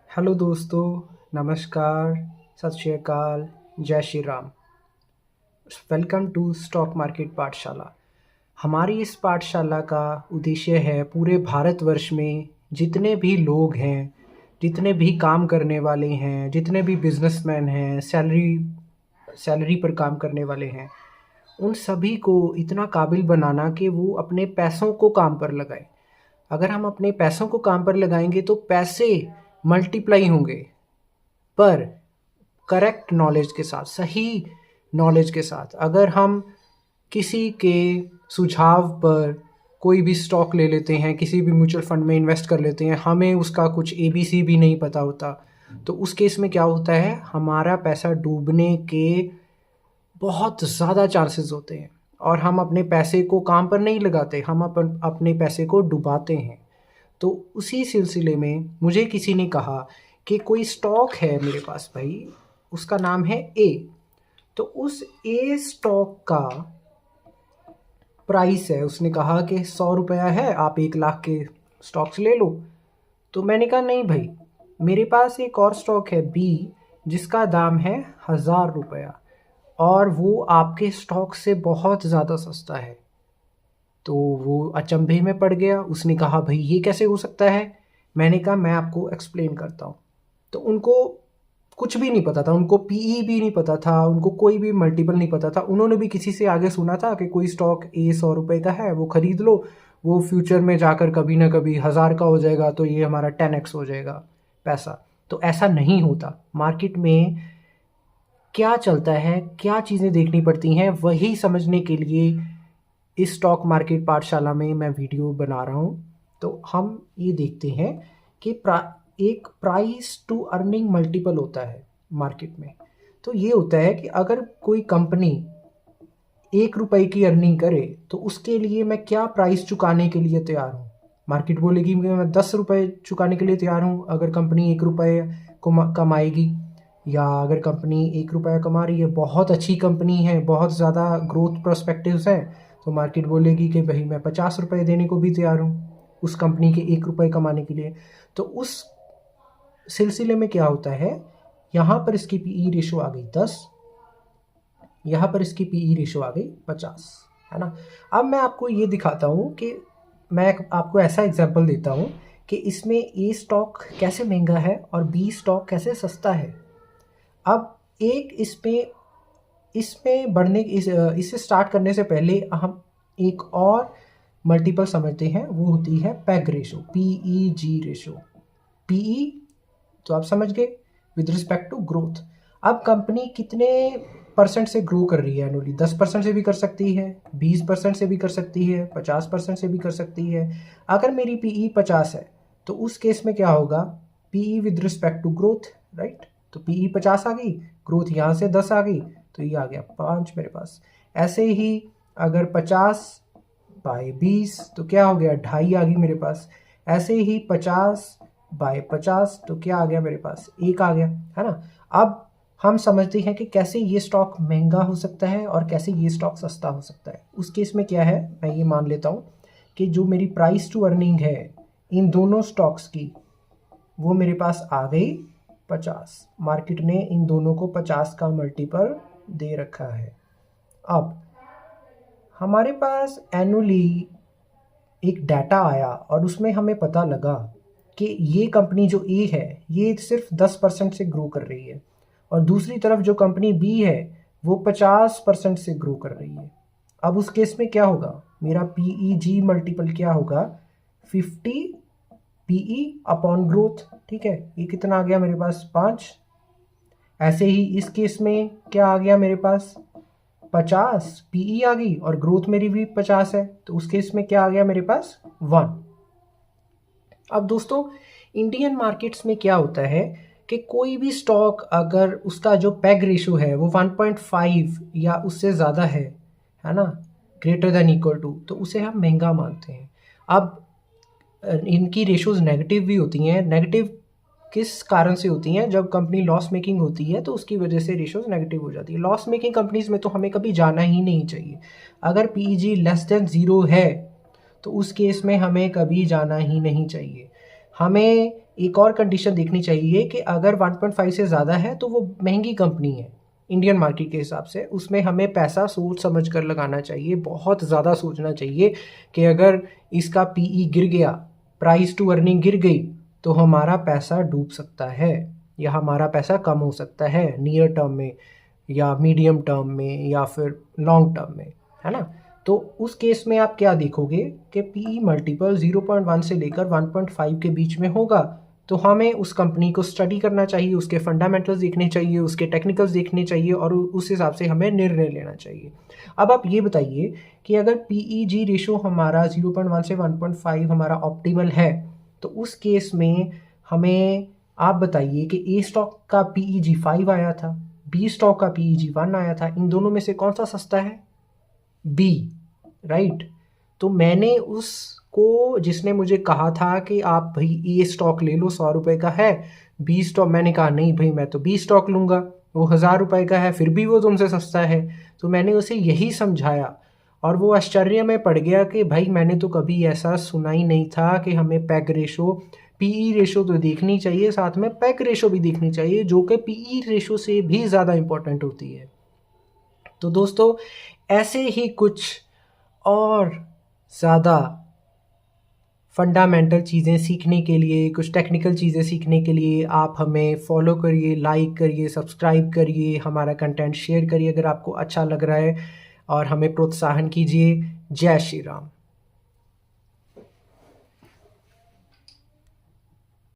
Hello दोस्तों, नमस्कार, सत श्री अकाल, जय Shri Ram. Welcome to stock market पाठशाला। हमारी इस पाठशाला का उद्देश्य है पूरे भारतवर्ष में जितने भी लोग हैं, जितने भी काम करने वाले हैं, जितने भी बिजनेसमैन हैं, सैलरी पर काम करने वाले हैं, उन सभी को इतना काबिल बनाना कि वो अपने पैसों को काम पर लगाएं। अगर हम अपने पैसों को काम पर लगाएंगे तो पैसे मल्टीप्लाई होंगे, पर करेक्ट नॉलेज के साथ, सही नॉलेज के साथ। अगर हम किसी के सुझाव पर कोई भी स्टॉक ले लेते हैं, किसी भी म्यूचुअल फंड में इन्वेस्ट कर लेते हैं, हमें उसका कुछ ABC भी नहीं पता होता, तो उस केस में क्या होता है, हमारा पैसा डूबने के बहुत ज़्यादा चांसेस होते हैं और हम अपने पैसे को काम पर नहीं लगाते, हम अपने पैसे को डुबाते हैं। तो उसी सिलसिले में मुझे किसी ने कहा कि कोई स्टॉक है मेरे पास भाई, उसका नाम है ए। तो उस ए स्टॉक का प्राइस है, उसने कहा कि 100 रुपया है, आप 1 लाख के स्टॉक्स ले लो। तो मैंने कहा नहीं भाई, मेरे पास एक और स्टॉक है बी, जिसका दाम है 1000 रुपया और वो आपके स्टॉक से बहुत ज़्यादा सस्ता है। तो वो अचंभे में पड़ गया, उसने कहा भाई ये कैसे हो सकता है। मैंने कहा मैं आपको एक्सप्लेन करता हूँ। तो उनको कुछ भी नहीं पता था, उनको PE भी नहीं पता था, उनको कोई भी मल्टीपल नहीं पता था। उन्होंने भी किसी से आगे सुना था कि कोई स्टॉक ए 100 रुपये का है, वो ख़रीद लो, वो फ्यूचर में जाकर कभी ना कभी 1000 का हो जाएगा, तो ये हमारा 10x हो जाएगा पैसा। तो ऐसा नहीं होता। मार्केट में क्या चलता है, क्या चीज़ें देखनी पड़ती हैं, वही समझने के लिए इस स्टॉक मार्केट पाठशाला में मैं वीडियो बना रहा हूँ। तो हम ये देखते हैं कि एक प्राइस टू अर्निंग मल्टीपल होता है मार्केट में। तो ये होता है कि अगर कोई कंपनी 1 रुपए की अर्निंग करे तो उसके लिए मैं क्या प्राइस चुकाने के लिए तैयार हूँ। मार्केट बोलेगी कि मैं 10 रुपए चुकाने के लिए तैयार हूँ अगर कंपनी 1 रुपए कमाएगी, या अगर कंपनी 1 रुपया कमा रही है, बहुत अच्छी कंपनी है, बहुत ज़्यादा ग्रोथ प्रोस्पेक्टिव्स हैं, तो मार्केट बोलेगी कि भाई मैं 50 रुपये देने को भी तैयार हूँ उस कंपनी के 1 रुपए कमाने के लिए। तो उस सिलसिले में क्या होता है, यहाँ पर इसकी PE रेशो आ गई 10, यहाँ पर इसकी PE रेशो आ गई 50, है ना। अब मैं आपको ये दिखाता हूँ कि मैं आपको ऐसा एग्जाम्पल देता हूँ कि इसमें ए स्टॉक कैसे महंगा है और बी स्टॉक कैसे सस्ता है। अब एक इसमें बढ़ने इससे स्टार्ट करने से पहले हम एक और मल्टीपल समझते हैं, वो होती है peg ratio, PEG ratio. PE तो आप समझ गए, विद रिस्पेक्ट टू ग्रोथ। अब कंपनी कितने % से ग्रो कर रही है एनुअली, 10% से भी कर सकती है, 20% से भी कर सकती है, 50% से भी कर सकती है। अगर मेरी PE 50 है तो उस केस में क्या होगा, PE with respect to growth, right. तो PE 50 आ गई, ग्रोथ यहाँ से 10 आ गई, तो ये आ गया 5 मेरे पास। ऐसे ही अगर 50/20 तो क्या हो गया, 2.5 आ गई मेरे पास। ऐसे ही 50/50 तो क्या आ गया मेरे पास, 1 आ गया, है ना। अब हम समझते हैं कि कैसे ये स्टॉक महंगा हो सकता है और कैसे ये स्टॉक सस्ता हो सकता है। उस केस में क्या है, मैं ये मान लेता हूँ कि जो मेरी प्राइस टू अर्निंग है इन दोनों स्टॉक्स की, वो मेरे पास आ गई 50। मार्केट ने इन दोनों को 50 का मल्टीपल दे रखा है। अब हमारे पास एनुअली एक डाटा आया और उसमें हमें पता लगा कि ये कंपनी जो ए है ये सिर्फ 10% से ग्रो कर रही है और दूसरी तरफ जो कंपनी बी है वो 50% से ग्रो कर रही है। अब उस केस में क्या होगा, मेरा PEG मल्टीपल क्या होगा, 50 PE अपॉन ग्रोथ, ठीक है। ये कितना आ गया मेरे पास, 5। ऐसे ही इस केस में क्या आ गया मेरे पास, 50 PE आ गई और ग्रोथ मेरी भी 50 है, तो उस केस में क्या आ गया मेरे पास, 1। अब दोस्तों, इंडियन मार्केट्स में क्या होता है कि कोई भी स्टॉक अगर उसका जो पैग रेशो है वो 1.5 या उससे ज़्यादा है ना, ग्रेटर देन इक्वल टू, तो उसे हम महंगा मानते हैं। अब इनकी रेशोज़ नेगेटिव भी होती हैं। नेगेटिव किस कारण से होती हैं, जब कंपनी लॉस मेकिंग होती है तो उसकी वजह से रेशोज़ नेगेटिव हो जाती है। लॉस मेकिंग कंपनीज़ में तो हमें कभी जाना ही नहीं चाहिए। अगर PEG लेस देन 0 है तो उस केस में हमें कभी जाना ही नहीं चाहिए। हमें एक और कंडीशन देखनी चाहिए कि अगर 1.5 से ज़्यादा है तो वो महंगी कंपनी है इंडियन मार्केट के हिसाब से, उसमें हमें पैसा सोच समझ कर लगाना चाहिए, बहुत ज़्यादा सोचना चाहिए कि अगर इसका पीई गिर गया, प्राइस टू अर्निंग गिर गई, तो हमारा पैसा डूब सकता है या हमारा पैसा कम हो सकता है नियर टर्म में या मीडियम टर्म में या फिर लॉन्ग टर्म में, है ना। तो उस केस में आप क्या देखोगे कि पीई मल्टीपल 0.1 से लेकर 1.5 के बीच में होगा, तो हमें उस कंपनी को स्टडी करना चाहिए, उसके फंडामेंटल्स देखने चाहिए, उसके टेक्निकल्स देखने चाहिए और उस हिसाब से हमें निर्णय लेना चाहिए। अब आप ये बताइए कि अगर पीई-जी रेशो हमारा 0.1 से 1.5 हमारा ऑप्टिमल है, तो उस केस में हमें आप बताइए कि ए स्टॉक का पीई-जी 5 आया था, बी स्टॉक का पीई-जी 1 आया था, इन दोनों में से कौन सा सस्ता है? B, right. तो मैंने उसको, जिसने मुझे कहा था कि आप भाई ए स्टॉक ले लो 100 रुपये का है, बी स्टॉक, मैंने कहा नहीं भाई मैं तो बी स्टॉक लूँगा, वो 1000 रुपये का है, फिर भी वो तुमसे सस्ता है। तो मैंने उसे यही समझाया और वो आश्चर्य में पड़ गया कि भाई मैंने तो कभी ऐसा सुना ही नहीं था कि हमें पैग रेशो, पीई रेशो तो देखनी चाहिए, साथ में पैग रेशो भी देखनी चाहिए जो कि पीई रेशो से भी ज़्यादा इम्पोर्टेंट होती है। तो दोस्तों, ऐसे ही कुछ और ज़्यादा फंडामेंटल चीज़ें सीखने के लिए, कुछ टेक्निकल चीज़ें सीखने के लिए आप हमें फॉलो करिए, लाइक करिए, सब्सक्राइब करिए, हमारा कंटेंट शेयर करिए अगर आपको अच्छा लग रहा है और हमें प्रोत्साहन कीजिए। जय श्री राम।